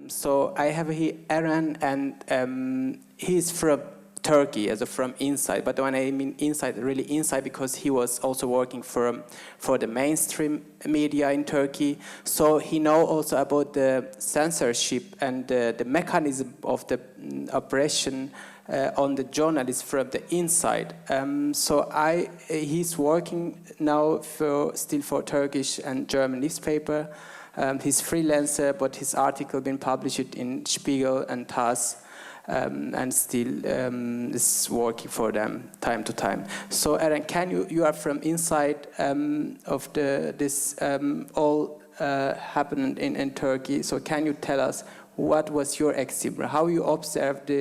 So I have here Eren, and he's from Turkey, from inside. But when I mean inside, really inside, because he was also working for the mainstream media in Turkey. So he know also about the censorship and the mechanism of the oppression on the journalists from the inside. He's working now still for Turkish and German newspaper. He's freelancer, but his article been published in Spiegel and TASS, and still is working for them time to time. So Eren, you are from inside of this all happened in Turkey. So can you tell us what was your experience? How you observed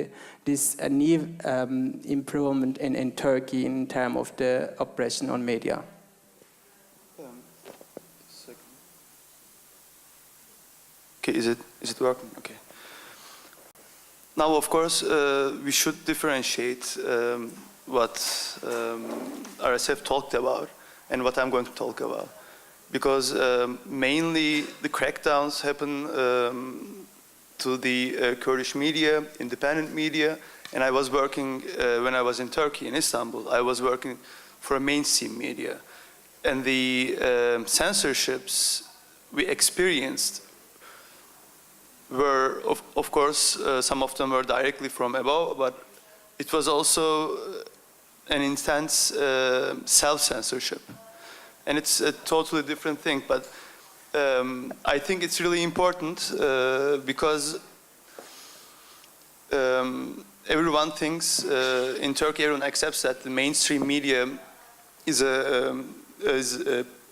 this new improvement in Turkey in terms of the oppression on media? Okay, is it working? Okay. Now, of course, we should differentiate what RSF talked about and what I'm going to talk about, because mainly the crackdowns happen to the Kurdish media, independent media, and I was working when I was in Turkey, in Istanbul. I was working for a mainstream media, and the censorships we experienced were, of course, some of them were directly from above, but it was also an intense self-censorship. And it's a totally different thing, but I think it's really important because everyone thinks, in Turkey, everyone accepts that the mainstream media is a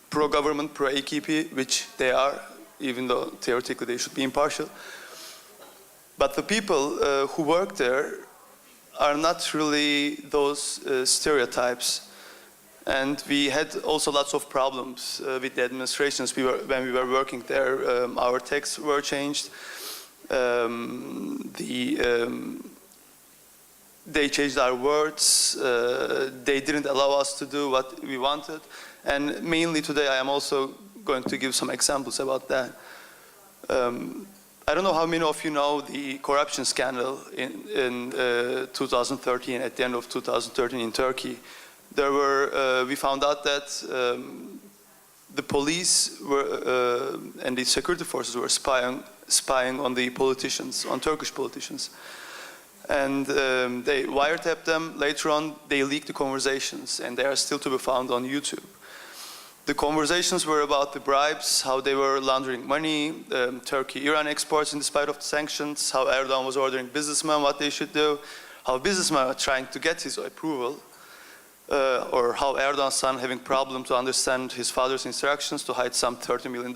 pro-government, pro-AKP, which they are, even though theoretically they should be impartial. But the people who work there are not really those stereotypes. And we had also lots of problems with the administrations when we were working there. Our texts were changed. They changed our words. They didn't allow us to do what we wanted. And mainly today I am also going to give some examples about that. I don't know how many of you know the corruption scandal in 2013, at the end of 2013 in Turkey. We found out that the police and the security forces were spying on the politicians, on Turkish politicians. And they wiretapped them. Later on, they leaked the conversations, and they are still to be found on YouTube. The conversations were about the bribes, how they were laundering money, Turkey-Iran exports in spite of the sanctions, how Erdogan was ordering businessmen what they should do, how businessmen were trying to get his approval, or how Erdogan's son having problem to understand his father's instructions to hide some $30 million,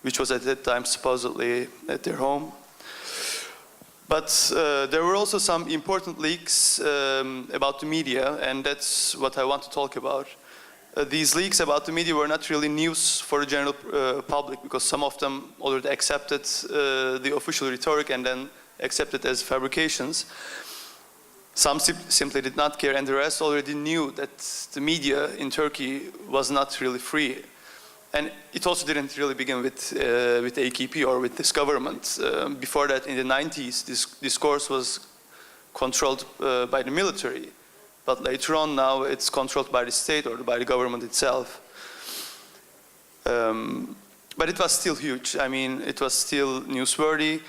which was at that time supposedly at their home. But there were also some important leaks about the media, and that's what I want to talk about. These leaks about the media were not really news for the general public, because some of them already accepted the official rhetoric and then accepted as fabrications. Some simply did not care, and the rest already knew that the media in Turkey was not really free. And it also didn't really begin with AKP or with this government. Before that, in the 90s, this discourse was controlled by the military. But later on, now it's controlled by the state or by the government itself. But it was still huge. I mean, it was still newsworthy.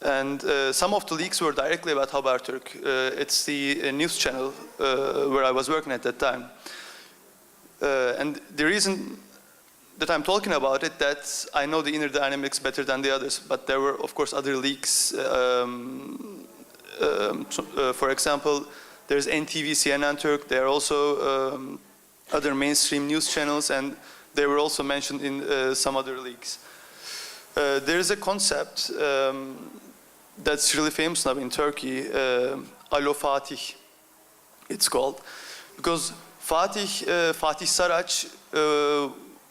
And some of the leaks were directly about Haberturk. It's the news channel where I was working at that time. And the reason that I'm talking about it, that I know the inner dynamics better than the others, but there were, of course, other leaks. For example, there's NTV, CNN Turk. There are also other mainstream news channels, and they were also mentioned in some other leaks. There is a concept that's really famous now in Turkey, Alo Fatih, it's called. Because Fatih Saraç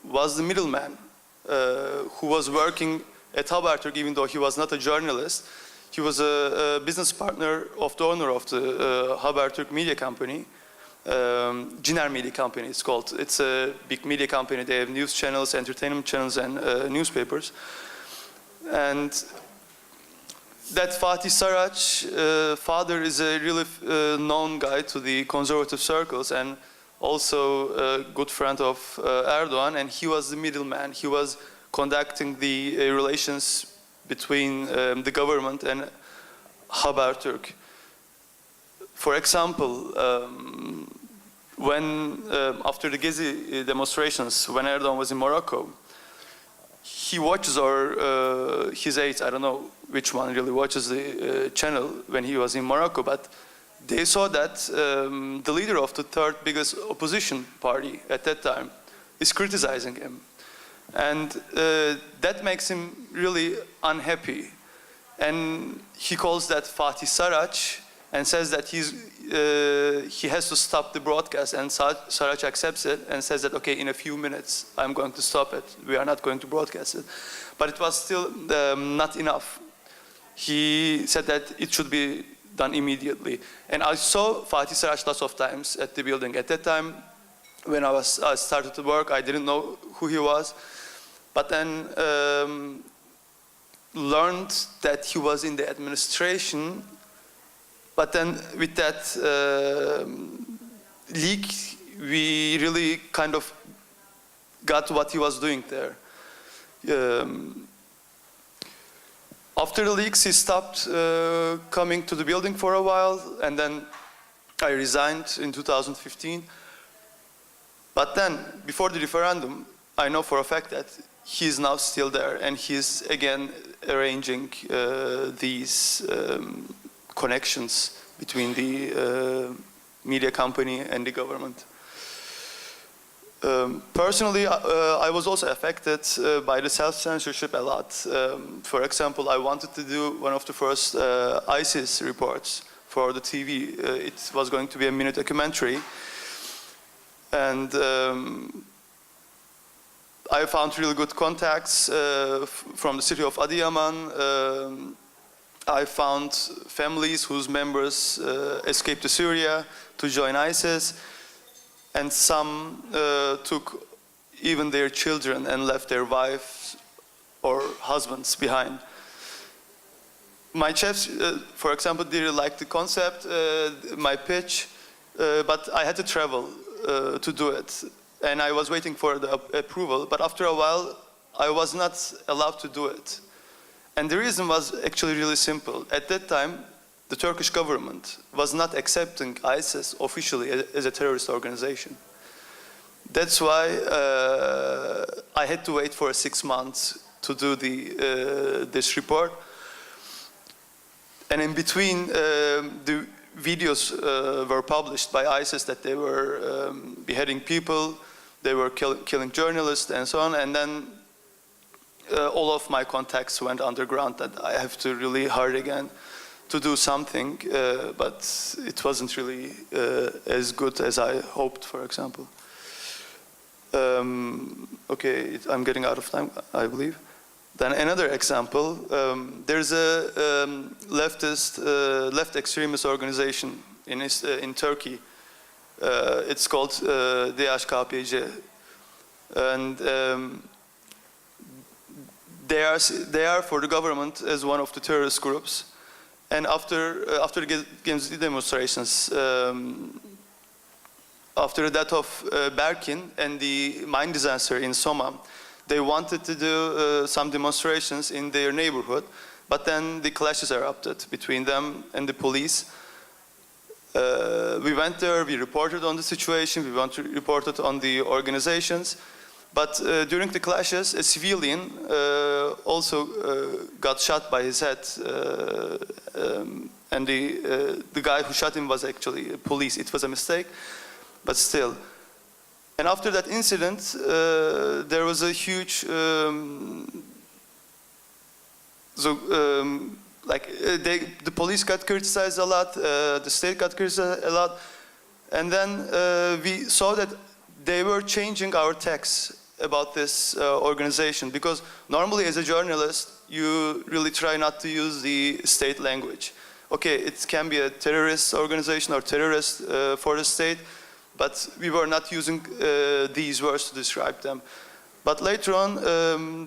was the middleman who was working at Haberturk, even though he was not a journalist. He was a business partner of the owner of the Haberturk media company, Ciner Media Company it's called. It's a big media company. They have news channels, entertainment channels, and newspapers. And that Fatih Saraç father is a really known guy to the conservative circles and also a good friend of Erdogan, and he was the middleman. He was conducting the relations between the government and Haberturk. For example, when after the Gezi demonstrations, when Erdogan was in Morocco, he watches, or his aides, I don't know which one really watches the channel when he was in Morocco, but they saw that the leader of the third biggest opposition party at that time is criticizing him. And that makes him really unhappy. And he calls that Fatih Saraç and says that he has to stop the broadcast, and Saraç accepts it and says that, okay, in a few minutes I'm going to stop it. We are not going to broadcast it. But it was still not enough. He said that it should be done immediately. And I saw Fatih Saraç lots of times at the building. At that time, when I started to work, I didn't know who he was. But then learned that he was in the administration. But then with that leak, we really kind of got what he was doing there. After the leaks, he stopped coming to the building for a while, and then I resigned in 2015. But then, before the referendum, I know for a fact that he's now still there, and he's again arranging these connections between the media company and the government. Personally, I was also affected by the self-censorship a lot. For example, I wanted to do one of the first ISIS reports for the TV. It was going to be a mini documentary. And I found really good contacts from the city of Adıyaman. I found families whose members escaped to Syria to join ISIS. And some took even their children and left their wives or husbands behind. My chefs, for example, didn't like the concept, my pitch, but I had to travel to do it. And I was waiting for the approval, but after a while, I was not allowed to do it. And the reason was actually really simple. At that time, the Turkish government was not accepting ISIS officially as a terrorist organization. That's why I had to wait for 6 months to do this report. And in between, the videos were published by ISIS that they were beheading people, they were killing journalists and so on. And then all of my contacts went underground that I have to really hurry again to do something, but it wasn't really as good as I hoped, for example. Okay, I'm getting out of time, I believe. Then another example, there's a left extremist organization in Turkey. It's called DHKPC, and they are for the government as one of the terrorist groups. And after the Gezi demonstrations, after the death of Berkin and the mine disaster in Soma, they wanted to do some demonstrations in their neighborhood, but then the clashes erupted between them and the police. We went there, we reported on the situation, we reported on the organizations, but during the clashes, a civilian also got shot by his head, and the guy who shot him was actually police. It was a mistake, but still. And after that incident, there was a huge, the police got criticized a lot, the state got criticized a lot, and then we saw that they were changing our text about this organization, because normally as a journalist, you really try not to use the state language. Okay, it can be a terrorist organization or terrorist for the state, but we were not using these words to describe them. But later on,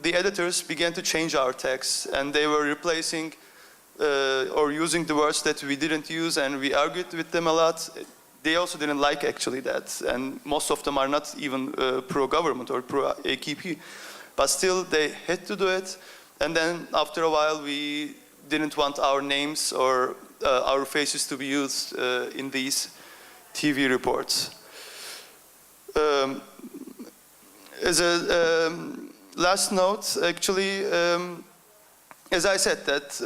the editors began to change our text, and they were replacing or using the words that we didn't use, and we argued with them a lot. They also didn't like actually that, and most of them are not even pro-government or pro-AKP, but still they had to do it. And then after a while we didn't want our names or our faces to be used in these TV reports. As a last note, actually, as I said, that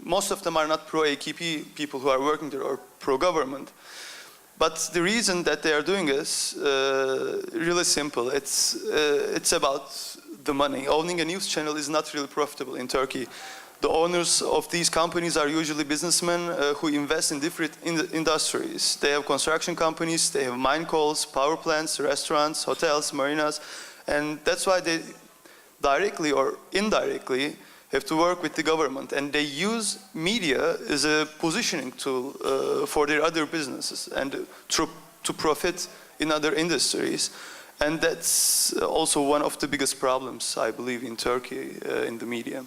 most of them are not pro-AKP people who are working there or pro-government. But the reason that they are doing is really simple. It's about the money. Owning a news channel is not really profitable in Turkey. The owners of these companies are usually businessmen who invest in different industries. They have construction companies, they have mine coals, power plants, restaurants, hotels, marinas, and that's why they directly or indirectly have to work with the government, and they use media as a positioning tool for their other businesses and to profit in other industries. And that's also one of the biggest problems, I believe, in Turkey in the media.